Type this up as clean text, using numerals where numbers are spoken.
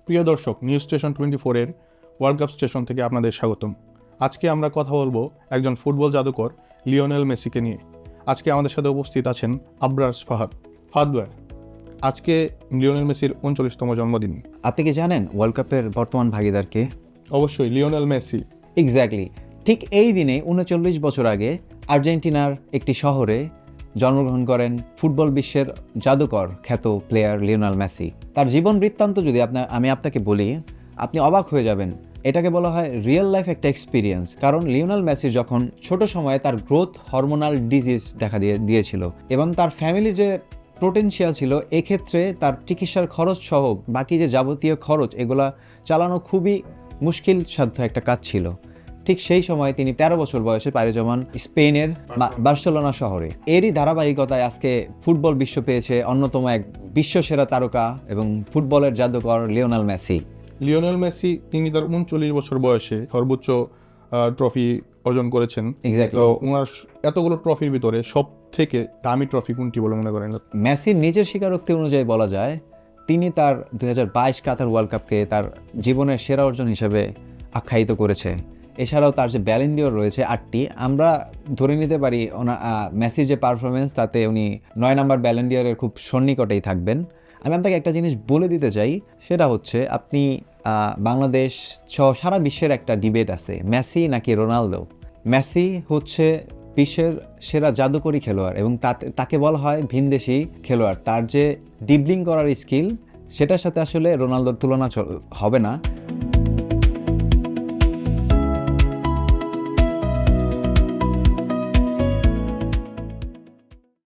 প্রিয় দর্শক, news station 24-এর ওয়ার্ল্ড কাপ স্টেশন থেকে আপনাদের স্বাগতম। আজকে আমরা কথা বলবো একজন ফুটবল জাদুকর লিওনেল মেসিকে নিয়ে। আজকে আমাদের সাথে উপস্থিত আছেন আবরার ফাহাদ। ফাহাদ ভাই, আজকে লিওনেল মেসির 39তম জন্মদিন। আপনি কি জানেন ওয়ার্ল্ড কাপের বর্তমান ভাগিদার কে? অবশ্যই লিওনেল মেসি। এক্স্যাক্টলি, ঠিক এই দিনে 39 বছর আগে আর্জেন্টিনার একটি শহরে জন্মগ্রহণ করেন ফুটবল বিশ্বের জাদুকর খ্যাত প্লেয়ার লিওনেল মেসি। তার জীবন বৃত্তান্ত যদি আমি আপনাকে বলি, আপনি অবাক হয়ে যাবেন। এটাকে বলা হয় রিয়েল লাইফ একটা এক্সপিরিয়েন্স। কারণ লিওনেল মেসি যখন ছোট সময়ে তার গ্রোথ হরমোনাল ডিজিজ দেখা দিয়েছিল এবং তার ফ্যামিলির যে পোটেনশিয়াল ছিল, এক্ষেত্রে তার চিকিৎসার খরচ সহ বাকি যে যাবতীয় খরচ এগুলা চালানো খুবই মুশকিল সাধ্য একটা কাজ ছিল। ঠিক সেই সময় তিনি 13 বছর বয়সে পাড়ি জমান স্পেনের বার্সেলোনা শহরে। এরই ধারাবাহিকতায় আজকে ফুটবল বিশ্ব পেয়েছে অন্যতম এক বিশ্বসেরা তারকা এবং ফুটবলের জাদুকর লিওনেল মেসি। লিওনেল মেসি তিনি তার 39 বছর বয়সে সর্বোচ্চ ট্রফি অর্জন করেছেন। এক্স্যাক্টলি। তো ওনার এতগুলো ট্রফির ভিতরে সব থেকে দামি ট্রফি কোনটি বলে মনে করেন? মেসির নিজের স্বীকারোক্তি অনুযায়ী বলা যায় তিনি তার 2022 কাতার ওয়ার্ল্ড কাপকে তার জীবনের সেরা অর্জন হিসেবে আখ্যায়িত করেছে। এছাড়াও তার যে ব্যালেন্ডিয়র রয়েছে 8টি, আমরা ধরে নিতে পারি মেসির যে পারফরমেন্স তাতে উনি 9 নম্বর ব্যালেন্ডিয়রের খুব সন্নিকটেই থাকবেন। আমি আপনাকে একটা জিনিস বলে দিতে চাই, সেটা হচ্ছে আপনি বাংলাদেশ সহ সারা বিশ্বের একটা ডিবেট আছে, মেসি নাকি রোনালদো। মেসি হচ্ছে বিশ্বের সেরা জাদুকরী খেলোয়াড় এবং তাকে বলা হয় ভিনদেশি খেলোয়াড়। তার যে ডিবলিং করার স্কিল, সেটার সাথে আসলে রোনালদোর তুলনা হবে না।